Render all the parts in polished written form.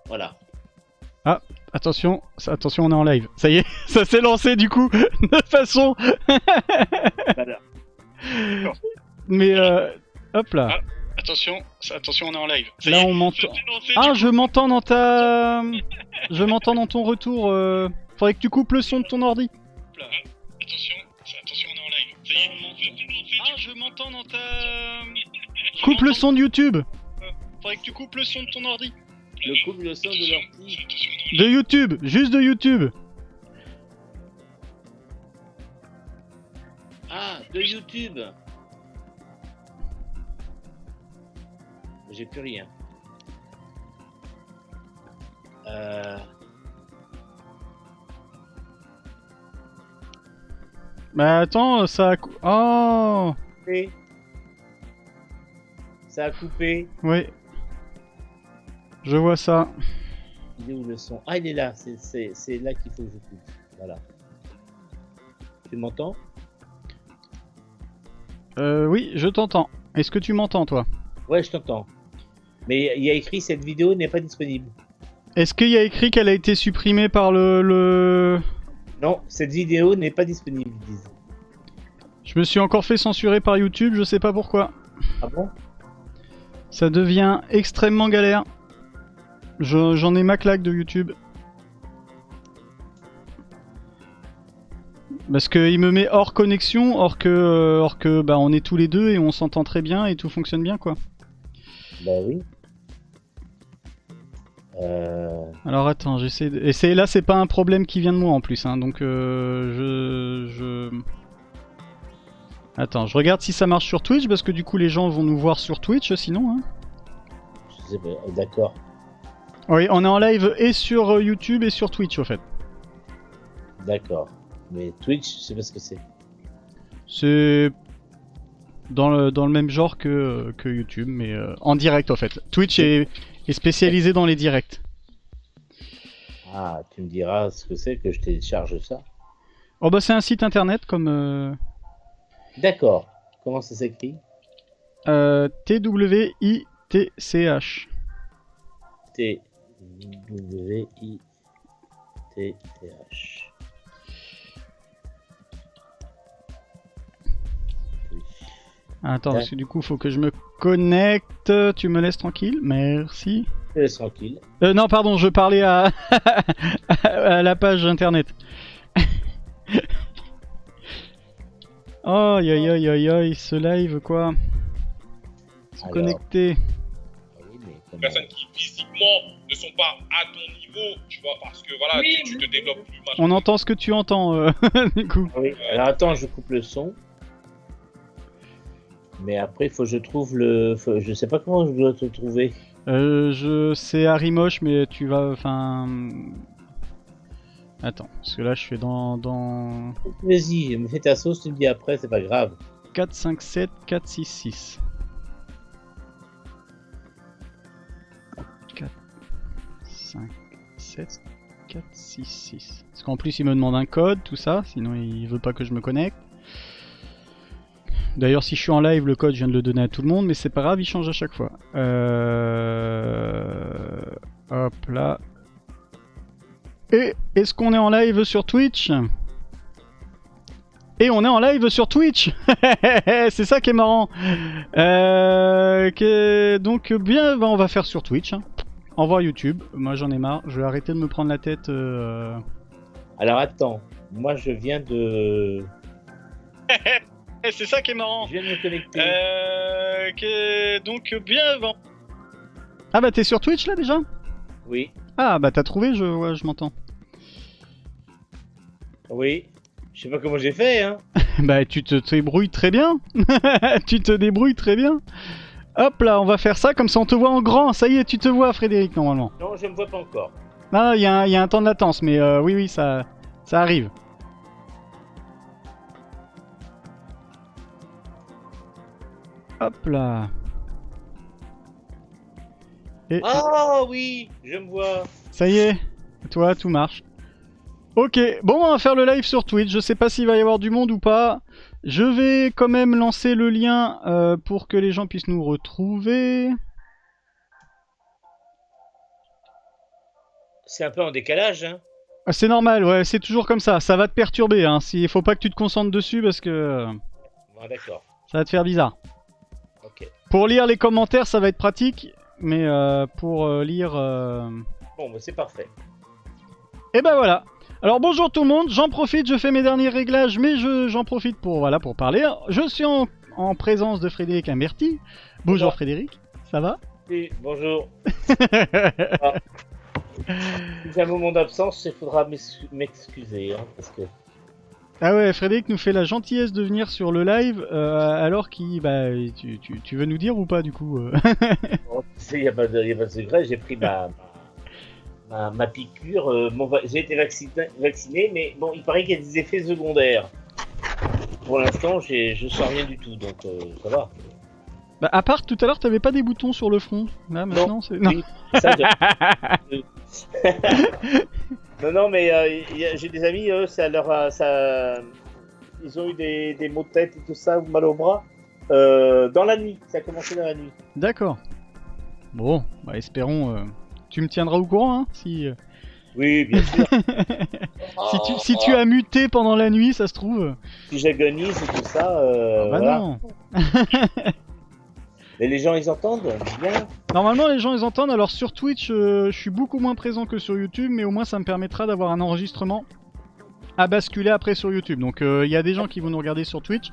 Voilà. Ah, attention, attention, on est en live. Ça y est, ça s'est lancé du coup, de façon... Voilà. Mais hop là. Ah, attention, attention, on est en live. Ça Là y est, on m'entend. ça s'est lancé, Ah, du je coup. m'entends dans ta... Je m'entends dans ton retour. Faudrait que tu coupes le son de ton ordi. Hop là. Attention, attention, on est en live. Ça y est, ça s'est lancé. Ah, je m'entends dans ta... Coupe le son de YouTube. Faudrait que tu coupes le son de ton ordi. Le couple le son de l'ortie. Attention, on est en De YouTube, juste de YouTube. Ah, de YouTube. J'ai plus rien. Bah attends, ça a... Oh Coupé. Ça a coupé. Oui. Je vois ça. Il est où le son? Ah, il est là. C'est là qu'il faut que je coupe. Voilà. Tu m'entends? Oui, je t'entends. Est-ce que tu m'entends, toi? Ouais, je t'entends. Mais il y a écrit cette vidéo n'est pas disponible. Est-ce qu'il y a écrit qu'elle a été supprimée par le... Non, cette vidéo n'est pas disponible, ils disent. Je me suis encore fait censurer par YouTube, je sais pas pourquoi. Ah bon? Ça devient extrêmement galère. J'en ai ma claque de YouTube. Parce qu'il me met hors connexion, or que bah, on est tous les deux et on s'entend très bien et tout fonctionne bien, quoi. Bah oui. Alors attends, j'essaie de... Et là, c'est pas un problème qui vient de moi en plus, hein, donc Attends, je regarde si ça marche sur Twitch, parce que du coup les gens vont nous voir sur Twitch sinon. Hein. Je sais pas, d'accord. Oui, on est en live et sur YouTube et sur Twitch, au fait. D'accord. Mais Twitch, je sais pas ce que c'est. C'est dans le même genre que YouTube, mais en direct, au fait. Twitch est spécialisé dans les directs. Ah, tu me diras ce que c'est que je télécharge ça. Oh bah c'est un site internet comme... D'accord. Comment ça s'écrit? TWITCH. T-W-I-T-T-H. Attends, parce que du coup, faut que je me connecte. Tu me laisses tranquille? Merci. Je te laisse tranquille. Non, pardon, je parlais à, à la page internet. Oh, aïe aïe aïe aïe aïe, ce live quoi. Se Alors. connecter. Ah oui, mais comment... personnes qui physiquement ne sont pas à ton niveau, tu vois, parce que voilà, Oui, tu te développes plus. machin. On entend ce que tu entends, du coup. Ah oui. Alors attends, je coupe le son. Mais après, il faut que je trouve le... Je sais pas comment je dois te trouver. C'est Harry-Moche, mais tu vas... Enfin... Attends, parce que là je suis dans Vas-y, me fais ta sauce, tu me dis après, c'est pas grave. 4, 5, 7, 4, 6, 6. 4, 5, 7, 4, 6, 6. Parce qu'en plus il me demande un code, tout ça, sinon il veut pas que je me connecte. D'ailleurs si je suis en live, le code je viens de le donner à tout le monde, mais c'est pas grave, il change à chaque fois. Hop là. Et est-ce qu'on est en live sur Twitch? Et on est en live sur Twitch. C'est ça qui est marrant. Donc bien, bah, on va faire sur Twitch. Hein. Au revoir YouTube. Moi j'en ai marre. Je vais arrêter de me prendre la tête. Alors attends, moi je viens de... C'est ça qui est marrant. Je viens de me connecter. Donc bien. Bon. Ah bah t'es sur Twitch là déjà? Oui, Ah bah t'as trouvé, ouais, je m'entends. oui. Je sais pas comment j'ai fait, hein. Bah tu te débrouilles très bien. Tu te débrouilles très bien. Hop là, on va faire ça, comme ça on te voit en grand. Ça y est, tu te vois Frédéric normalement. Non, je me vois pas encore. Ah, il y a un temps de latence, mais oui, ça arrive. Hop là. Et Ah oui, je me vois. ça y est, toi, tout marche. Ok, bon, on va faire le live sur Twitch. Je sais pas s'il va y avoir du monde ou pas. Je vais quand même lancer le lien pour que les gens puissent nous retrouver. c'est un peu en décalage, hein. Ah, c'est normal, ouais, c'est toujours comme ça. Ça va te perturber, hein. Faut pas que tu te concentres dessus parce que Bon, d'accord. ça va te faire bizarre. Ok. Pour lire les commentaires, ça va être pratique, mais pour lire... Bon, bah, c'est parfait. Et ben voilà. Alors bonjour tout le monde, j'en profite, je fais mes derniers réglages, mais j'en profite pour parler. Je suis en présence de Frédéric Imberti. Bonjour Frédéric, ça va? Oui, bonjour. Si j'ai un moment d'absence, il faudra m'excuser, hein, parce que... Ah ouais, Frédéric nous fait la gentillesse de venir sur le live, alors qu'il... Bah, tu veux nous dire ou pas du coup Bon, tu sais, il n'y a pas de secret, j'ai pris ma piqûre, j'ai été vacciné, mais bon, il paraît qu'il y a des effets secondaires. Pour l'instant, je sens rien du tout, donc ça va. Bah, à part tout à l'heure, t'avais pas des boutons sur le front. Là, maintenant, c'est... Non. Oui, ça, non, mais j'ai des amis, eux, ils ont eu des maux de tête et tout ça, ou mal au bras, dans la nuit. Ça a commencé dans la nuit. D'accord. Bon, bah espérons... Tu me tiendras au courant, hein, si... Oui, bien sûr. si tu as muté pendant la nuit, ça se trouve... Si j'agonise et tout ça, bah voilà. non. Mais les gens, ils entendent bien. Normalement, les gens, ils entendent. Alors, sur Twitch, je suis beaucoup moins présent que sur YouTube, mais au moins, ça me permettra d'avoir un enregistrement à basculer après sur YouTube. Donc, il y a des gens qui vont nous regarder sur Twitch,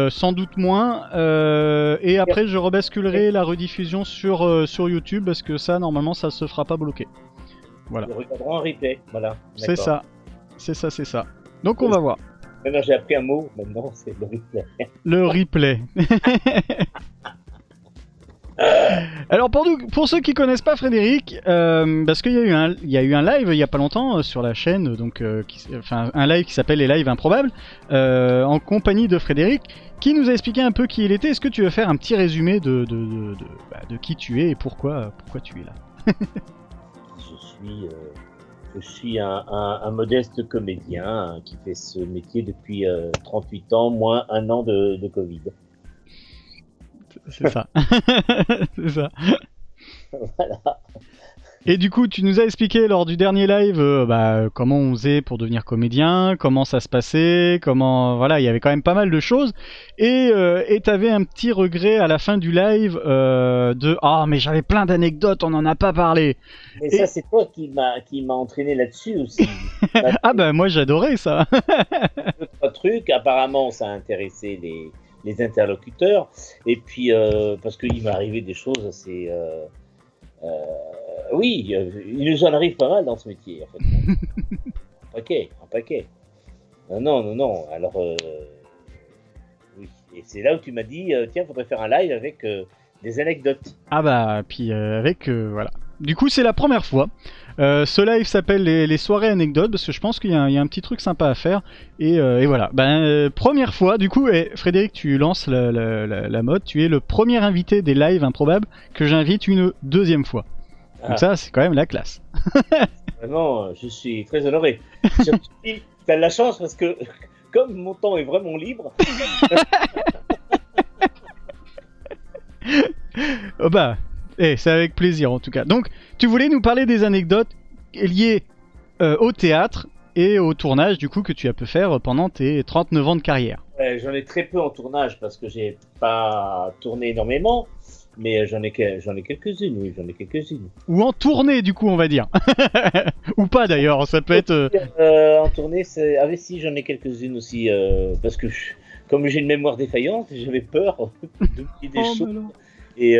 sans doute moins. Et après, je rebasculerai la rediffusion sur YouTube, parce que ça, normalement, ça se fera pas bloquer. Voilà. Ils regarderont en replay, voilà. C'est ça. C'est ça. Donc, on va voir. Maintenant, j'ai appris un mot, maintenant, c'est le replay. Le replay. Alors pour ceux qui connaissent pas Frédéric, parce qu'il y a eu un live il y a pas longtemps sur la chaîne, donc un live qui s'appelle les lives improbables, en compagnie de Frédéric, qui nous a expliqué un peu qui il était. Est-ce que tu veux faire un petit résumé de qui tu es et pourquoi tu es là? Je suis un modeste comédien qui fait ce métier depuis 38 ans, moins un an de Covid. C'est ça. C'est ça. Voilà. Et du coup, tu nous as expliqué lors du dernier live comment on faisait pour devenir comédien, comment ça se passait, voilà, il y avait quand même pas mal de choses. Et t'avais un petit regret à la fin du live mais j'avais plein d'anecdotes, on n'en a pas parlé. Mais ça, c'est toi qui m'a entraîné là-dessus aussi. Ah bah moi j'adorais ça. Deux, trois trucs, apparemment ça a intéressé les interlocuteurs, et puis parce qu'il m'est arrivé des choses assez... oui, il nous en arrive pas mal dans ce métier, en fait. Un paquet. Non, alors... oui, et c'est là où tu m'as dit, tiens, faudrait faire un live avec des anecdotes. Ah bah, puis voilà. Du coup, c'est la première fois. Ce live s'appelle les soirées anecdotes, parce que je pense qu'il y a un petit truc sympa à faire. Et voilà. Première fois, du coup, Frédéric, tu lances la mode. Tu es le premier invité des lives improbables que j'invite une deuxième fois. Donc ça, c'est quand même la classe. Vraiment, je suis très honoré. Surtout, t'as de la chance parce que, comme mon temps est vraiment libre... Oh bah... c'est avec plaisir en tout cas. Donc, tu voulais nous parler des anecdotes liées au théâtre et au tournage du coup que tu as pu faire pendant tes 39 ans de carrière. J'en ai très peu en tournage parce que j'ai pas tourné énormément, mais j'en ai quelques-unes, oui, j'en ai quelques-unes. Ou en tournée du coup, on va dire. Ou pas d'ailleurs, ça peut être... En tournée, c'est... Ah mais si, j'en ai quelques-unes aussi, parce que comme j'ai une mémoire défaillante, j'avais peur d'oublier des choses. Et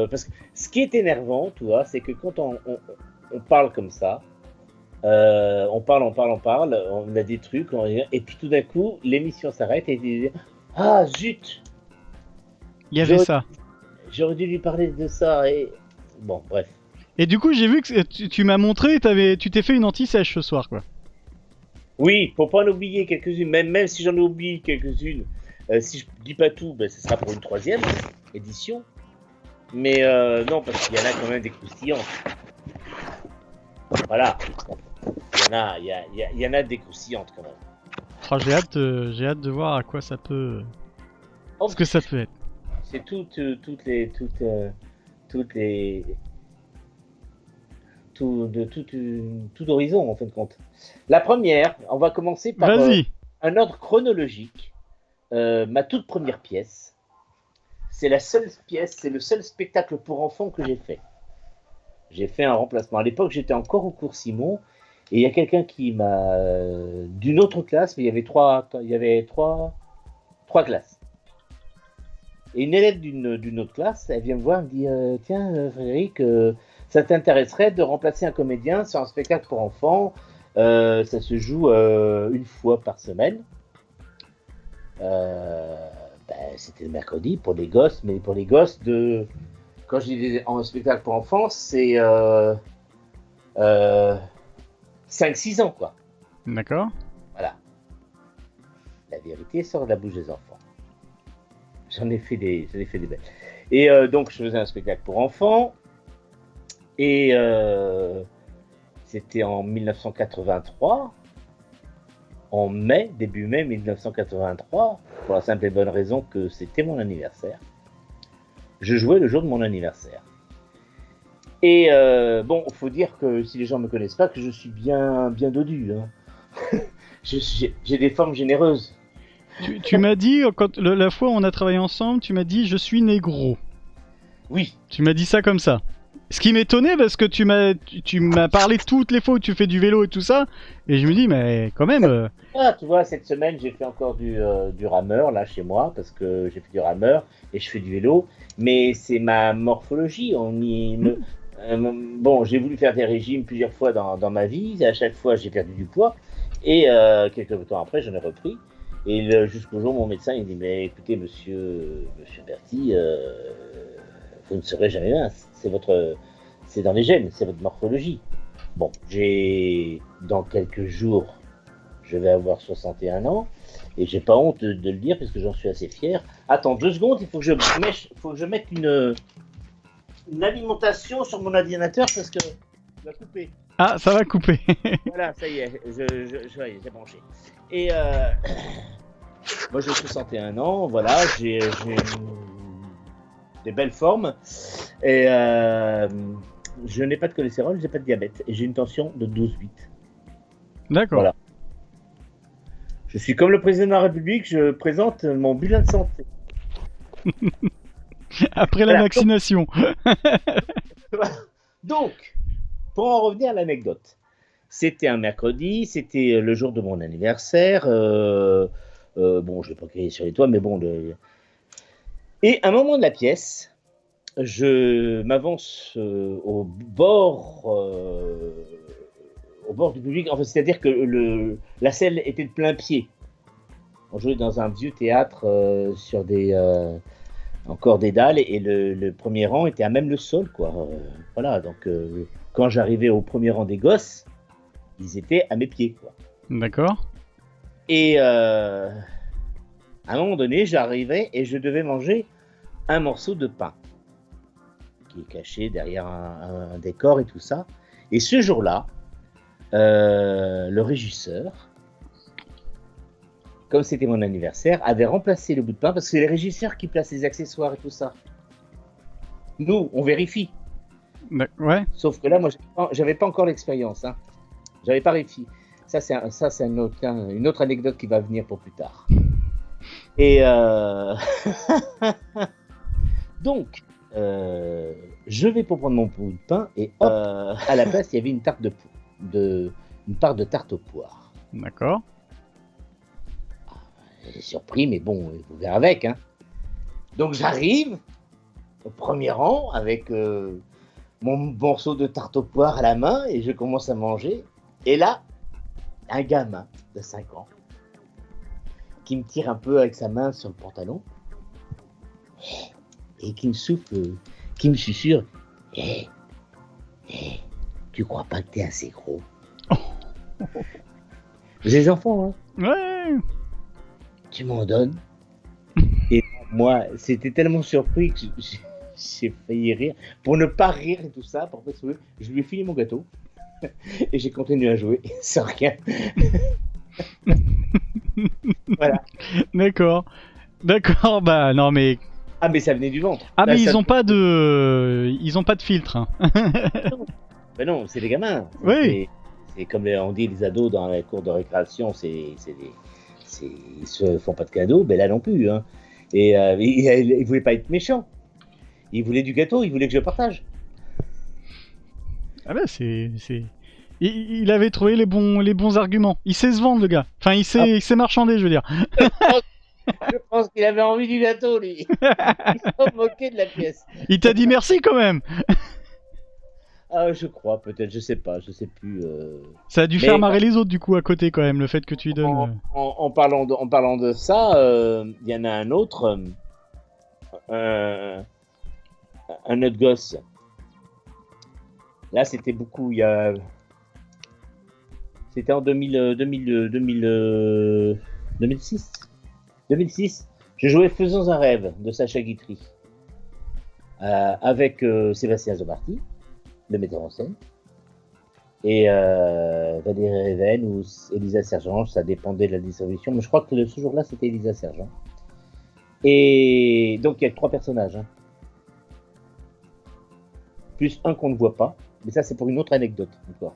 parce que ce qui est énervant, tu vois, c'est que quand on parle comme ça, on parle, on a des trucs, et puis tout d'un coup, l'émission s'arrête et il dit « Ah, zut !» Il y avait ça. J'aurais dû lui parler de ça, et... Bon, bref. Et du coup, j'ai vu que tu m'as montré, tu t'es fait une anti-sèche ce soir, quoi. Oui, pour pas en oublier quelques-unes, même si j'en ai oublié quelques-unes, si je dis pas tout, ce sera pour une 3e édition. Mais non, parce qu'il y en a quand même des croustillantes. Voilà. Il y en a des croustillantes quand même. Oh, j'ai hâte de voir à quoi ça peut... ce que ça peut être. C'est toutes les... tout horizon, en fin de compte. La première, on va commencer par Vas-y. un ordre chronologique. Ma toute première pièce, c'est la seule pièce, c'est le seul spectacle pour enfants que j'ai fait. J'ai fait un remplacement. À l'époque, j'étais encore au cours Simon, et il y a quelqu'un qui m'a d'une autre classe, mais il y avait trois classes. Et une élève d'une autre classe, elle vient me voir, elle me dit tiens, Frédéric, ça t'intéresserait de remplacer un comédien sur un spectacle pour enfants? Ça se joue une fois par semaine. C'était le mercredi pour les gosses, mais pour les gosses de. Quand je dis en spectacle pour enfants, c'est 5-6 ans, quoi. D'accord. Voilà. La vérité sort de la bouche des enfants. J'en ai fait des belles. Et donc, je faisais un spectacle pour enfants. Et c'était en 1983. En mai, début mai 1983. Pour la simple et bonne raison que c'était mon anniversaire. Je jouais le jour de mon anniversaire. Et bon, il faut dire que si les gens ne me connaissent pas, que je suis bien dodu. Hein. J'ai des formes généreuses. Tu m'as dit, la fois où on a travaillé ensemble, tu m'as dit je suis négro. Oui. Tu m'as dit ça comme ça. Ce qui m'étonnait parce que tu m'as parlé toutes les fois où tu fais du vélo et tout ça. Et je me dis, mais quand même. Ah, tu vois, cette semaine, j'ai fait encore du rameur, là, chez moi, parce que j'ai fait du rameur et je fais du vélo. Mais c'est ma morphologie. Bon, j'ai voulu faire des régimes plusieurs fois dans ma vie. À chaque fois, j'ai perdu du poids. Et quelques temps après, j'en ai repris. Et jusqu'au jour où mon médecin il dit mais écoutez monsieur Berti, vous ne serez jamais mince. C'est dans les gènes, c'est votre morphologie. Bon, dans quelques jours, je vais avoir 61 ans et j'ai pas honte de le dire parce que j'en suis assez fier. Attends 2 secondes, il faut que je mette une alimentation sur mon ordinateur parce que ça va couper. Ah, ça va couper. Voilà, ça y est, j'ai branché. Et moi j'ai 61 ans, voilà, j'ai des belles formes. Et je n'ai pas de cholestérol, j'ai pas de diabète. Et j'ai une tension de 12,8. D'accord. Voilà. Je suis comme le président de la République, je présente mon bilan de santé. Après la vaccination. Donc, pour en revenir à l'anecdote, c'était un mercredi, c'était le jour de mon anniversaire. Bon, je ne vais pas crier sur les toits, mais bon. Et à un moment de la pièce, je m'avance au bord du public. Enfin, c'est-à-dire que la salle était de plein pied. On jouait dans un vieux théâtre sur encore des dalles et le premier rang était à même le sol, quoi. Voilà, donc quand j'arrivais au premier rang des gosses, ils étaient à mes pieds, quoi. D'accord. Et à un moment donné, j'arrivais et je devais manger un morceau de pain qui est caché derrière un décor et tout ça. Et ce jour-là, le régisseur, comme c'était mon anniversaire, avait remplacé le bout de pain parce que c'est les régisseurs qui placent les accessoires et tout ça. Nous, on vérifie. Ouais. Sauf que là, moi, j'avais pas encore l'expérience. Hein. J'avais pas réussi. Ça, c'est une autre anecdote qui va venir pour plus tard. Et donc, je vais pour prendre mon bout de pain et hop, à la place, il y avait une part de tarte aux poires. D'accord. J'ai surpris, mais bon, il faut faire avec. Hein. Donc, j'arrive au premier rang avec mon morceau de tarte aux poires à la main et je commence à manger. Et là, un gamin de 5 ans qui me tire un peu avec sa main sur le pantalon et qui me souffle, qui me susurre tu crois pas que t'es assez gros? J'ai des enfants, hein. Ouais. Tu m'en donnes? Et moi, c'était tellement surpris que j'ai failli rire. Pour ne pas rire et tout ça, pour pas sauver, je lui ai filé mon gâteau et j'ai continué à jouer sans rien. Voilà. D'accord, bah non mais. Ah mais ça venait du ventre. Ah là, mais ils ont pas de filtre. Hein. Ben non, c'est des gamins. Oui. C'est comme on dit les ados dans la cour de récréation, ils se font pas de cadeaux, ben là non plus. Hein. Et il voulait pas être méchant. Il voulait du gâteau, il voulait que je partage. Ah bah il avait trouvé les bons arguments. Il sait se vendre, le gars. Enfin, il sait marchander, je veux dire. Je pense qu'il avait envie du gâteau, lui. Il s'en moquait de la pièce. Il t'a dit merci quand même. Ah, je crois, peut-être, je sais pas, je sais plus. Ça a dû faire marrer les autres, du coup, à côté, quand même, le fait que tu lui donnes. En parlant de ça, il y en a un autre, un autre gosse. Là, c'était beaucoup, c'était en 2006. 2006, je jouais Faisons un rêve de Sacha Guitry avec Sébastien Zomarty, le metteur en scène, et Valérie Réven ou Elisa Sergent, ça dépendait de la distribution, mais je crois que ce jour-là c'était Elisa Sergent. Et donc il y a 3 personnages, hein. Plus un qu'on ne voit pas, mais ça c'est pour une autre anecdote encore.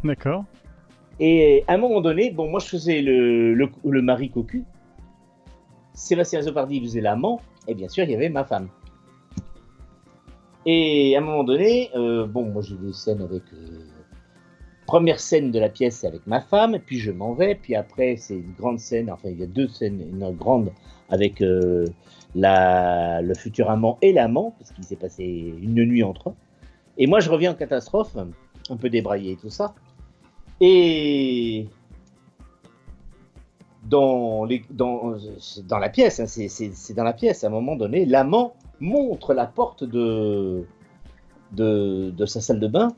D'accord. Et à un moment donné, bon, moi je faisais le mari cocu, Sébastien Zopardi faisait l'amant, et bien sûr il y avait ma femme. Et à un moment donné, bon, moi j'ai des scènes avec. Première scène de la pièce, c'est avec ma femme, puis je m'en vais, puis après c'est une grande scène, enfin il y a 2 scènes, une grande avec le futur amant et l'amant, parce qu'il s'est passé une nuit entre eux. Et moi je reviens en catastrophe, un peu débraillé et tout ça. Et dans la pièce, hein, c'est dans la pièce, à un moment donné, l'amant montre la porte de sa salle de bain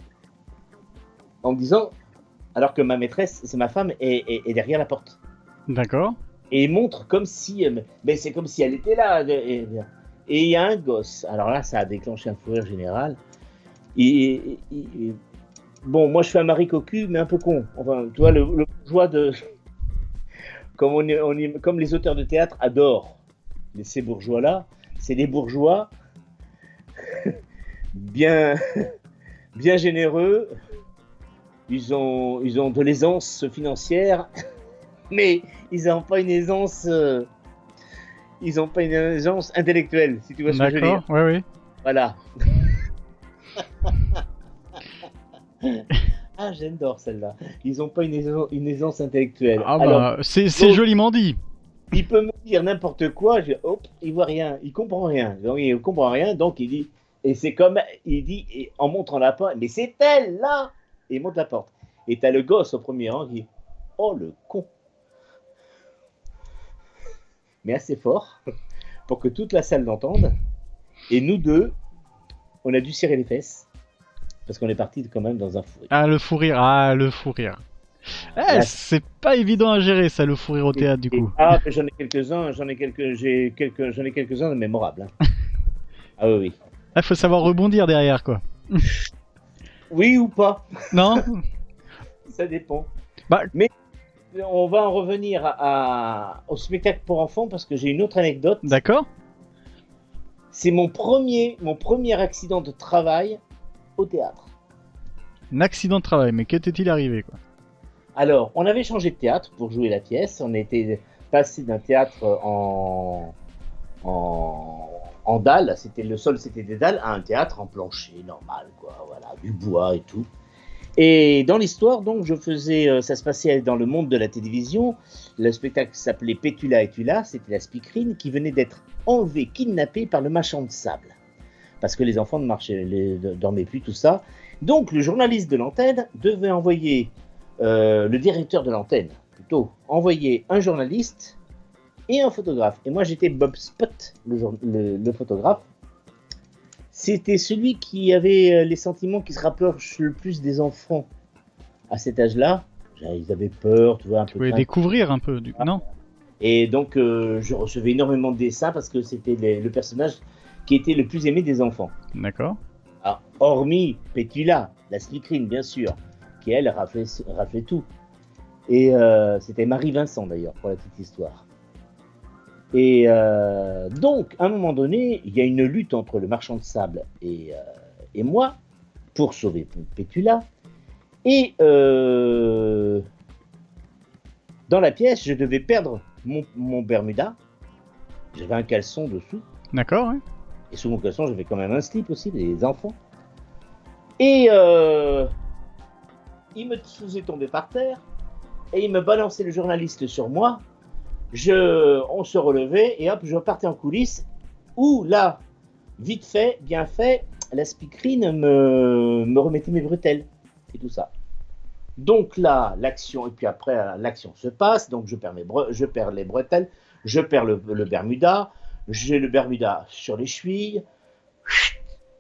en me disant, alors que ma maîtresse, c'est ma femme, est derrière la porte. D'accord. Et il montre comme si, mais c'est comme si elle était là. Et il y a un gosse. Alors là, ça a déclenché un fou rire général. Bon, moi je fais un mari cocu, mais un peu con. Enfin, tu vois, le bourgeois de. Comme les auteurs de théâtre adorent ces bourgeois-là, c'est des bourgeois bien généreux. Ils ont de l'aisance financière, mais ils n'ont pas une aisance. Ils n'ont pas une aisance intellectuelle, si tu vois ce que je veux dire. D'accord, oui. Voilà. Ah, j'adore celle-là. Ils n'ont pas une aisance intellectuelle. Ah bah, alors, c'est joliment dit. Il peut me dire n'importe quoi, il voit rien, il comprend rien. Donc il comprend rien, donc il dit, et c'est comme, il dit, et en montrant la porte, mais c'est elle là, et il montre la porte. Et t'as le gosse au premier rang qui dit, oh le con. Mais assez fort pour que toute la salle l'entende. Et nous deux, on a dû serrer les fesses parce qu'on est parti quand même dans un fou rire. Ah, le fou rire. C'est pas évident à gérer ça, le fou rire au théâtre, du coup. Ah, j'en ai quelques-uns de mémorables. Hein. Ah oui. Il faut savoir rebondir derrière, quoi. Oui ou pas. Non. Ça dépend. Bah... Mais on va en revenir au spectacle pour enfants parce que j'ai une autre anecdote. D'accord. C'est mon premier accident de travail au théâtre. Un accident de travail, mais qu'était-il arrivé, quoi? Alors, on avait changé de théâtre pour jouer la pièce. On était passé d'un théâtre en dalles, le sol c'était des dalles, à un théâtre en plancher normal, quoi. Voilà, du bois et tout. Et dans l'histoire, donc, ça se passait dans le monde de la télévision. Le spectacle s'appelait Pétula et Tula, c'était la speakerine qui venait d'être enlevée, kidnappée par le marchand de sable. Parce que les enfants ne dormaient plus, tout ça. Donc, le journaliste de l'antenne devait envoyer, le directeur de l'antenne, plutôt, envoyer un journaliste et un photographe. Et moi, j'étais Bob Spot, le photographe. C'était celui qui avait les sentiments qui se rapprochent le plus des enfants à cet âge-là. Ils avaient peur, tu vois, un peu. Tu pouvais découvrir un peu, non? Et donc, je recevais énormément de dessins parce que c'était le personnage qui était le plus aimé des enfants. D'accord. Alors, hormis Pétula, la speakerine, bien sûr, qui elle raflait tout. Et c'était Marie Vincent d'ailleurs, pour la petite histoire. Et donc, à un moment donné, il y a une lutte entre le marchand de sable et moi pour sauver Pétula. Et dans la pièce, je devais perdre mon Bermuda. J'avais un caleçon dessous. D'accord, ouais. Et sous mon caleçon, j'avais quand même un slip aussi, des enfants. Et il me faisait tomber par terre. Et il me balançait le journaliste sur moi. On se relevait et hop, je repartais en coulisses. Où là, vite fait, bien fait, la speakerine me remettait mes bretelles et tout ça. Donc là, l'action, et puis après, l'action se passe. Donc je perds les bretelles, je perds le Bermuda. J'ai le Bermuda sur les chevilles.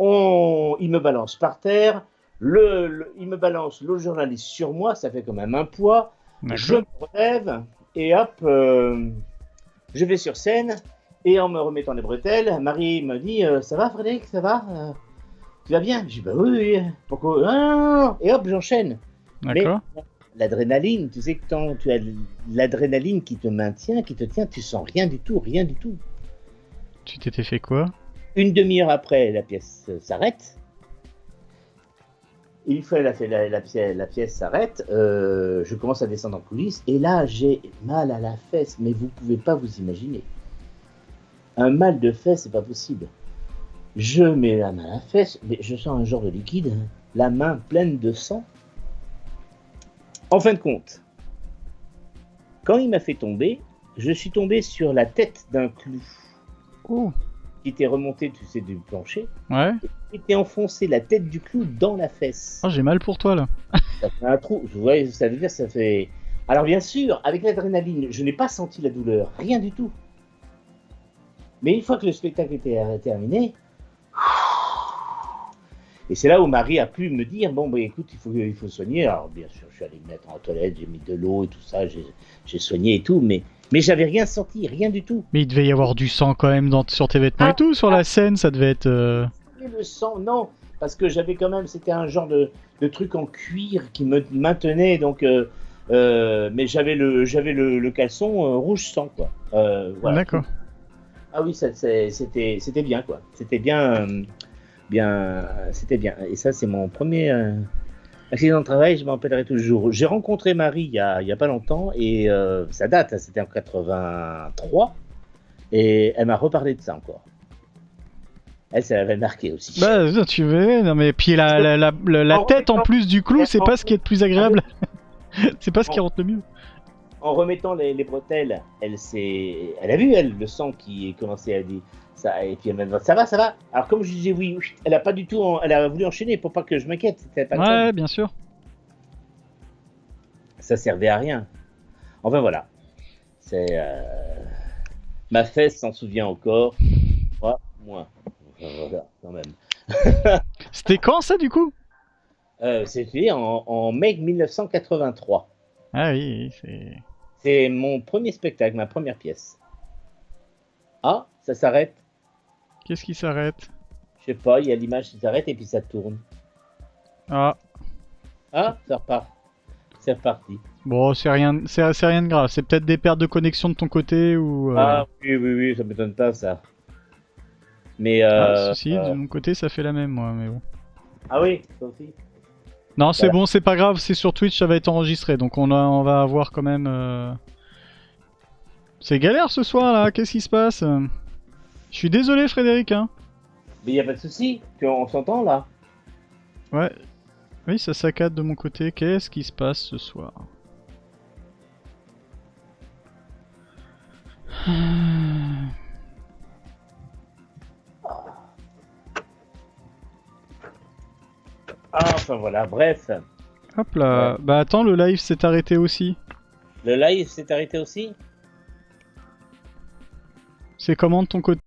Il me balance par terre. Il me balance le journaliste sur moi. Ça fait quand même un poids. D'accord. Je me relève et hop, je vais sur scène. Et en me remettant les bretelles, Marie me dit ça va Frédéric, ça va tu vas bien? Je dis bah oui. Pourquoi? Ah, et hop, j'enchaîne. D'accord. Mais l'adrénaline, tu sais que quand tu as l'adrénaline qui te maintient, qui te tient, tu sens rien du tout, rien du tout. Tu t'étais fait quoi? Une demi-heure après, la pièce s'arrête. Une fois la pièce s'arrête, je commence à descendre en coulisses et là j'ai mal à la fesse, mais vous pouvez pas vous imaginer. Un mal de fesse, c'est pas possible. Je mets la main à la fesse, mais je sens un genre de liquide, la main pleine de sang. En fin de compte, quand il m'a fait tomber, je suis tombé sur la tête d'un clou Oh. qui était remonté, tu sais, du plancher. Ouais. Et était enfoncé la tête du clou dans la fesse. Oh, j'ai mal pour toi là. Ça fait un trou. Ouais, ça veut dire ça fait. Alors bien sûr, avec l'adrénaline, je n'ai pas senti la douleur, rien du tout. Mais une fois que le spectacle était terminé, et c'est là où Marie a pu me dire bon, bah, écoute, il faut soigner. Alors bien sûr, je suis allé me mettre en toilette, j'ai mis de l'eau et tout ça, j'ai soigné et tout, mais j'avais rien senti, rien du tout. Mais il devait y avoir du sang quand même sur tes vêtements et tout, sur la scène, ça devait être. Le sang, non, parce que j'avais quand même, c'était un genre de truc en cuir qui me maintenait, donc. Mais j'avais le caleçon rouge sang, quoi. Voilà. D'accord. Ah oui, c'était bien, quoi. C'était bien, c'était bien. Et ça, c'est mon premier accident de travail, je m'en rappellerai toujours. J'ai rencontré Marie il y a pas longtemps, et ça date, hein, c'était en 83, et elle m'a reparlé de ça encore. Elle, ça l'avait marqué aussi. Bah, tu veux, non mais puis la tête en plus du clou, c'est pas ce qui est le plus agréable. C'est pas ce qui rentre le mieux. En remettant les bretelles, elle a vu, elle, le sang qui commençait à dire ça, et puis elle m'a dit ça va. Alors comme je disais oui, elle a pas du tout, elle a voulu enchaîner pour pas que je m'inquiète. C'était pas Ouais, bien sûr. Ça servait à rien. Enfin voilà, c'est ma fesse s'en souvient encore. Moi, voilà, quand même. C'était quand ça du coup? C'était en mai 1983. Ah oui, c'est. C'est mon premier spectacle, ma première pièce. Ah, ça s'arrête. Qu'est-ce qui s'arrête? Je sais pas, il y a l'image qui s'arrête et puis ça tourne. Ah. Ah, ça repart. C'est reparti. Bon, c'est rien de grave. C'est peut-être des pertes de connexion de ton côté ou. Ah oui, ça m'étonne pas ça. Mais si, de mon côté ça fait la même moi, mais bon. Ah oui, ça aussi. Non, c'est Voilà. bon, c'est pas grave, c'est sur Twitch, ça va être enregistré, donc on va avoir quand même... C'est galère ce soir là, qu'est-ce qui se passe? Je suis désolé Frédéric, hein. Mais y a pas de souci, on s'entend là. Ouais. Oui, ça saccade de mon côté, qu'est-ce qui se passe ce soir? Ah, enfin voilà, bref. Hop là, Ouais. bah attends, le live s'est arrêté aussi. Le live s'est arrêté aussi. C'est comment de ton côté?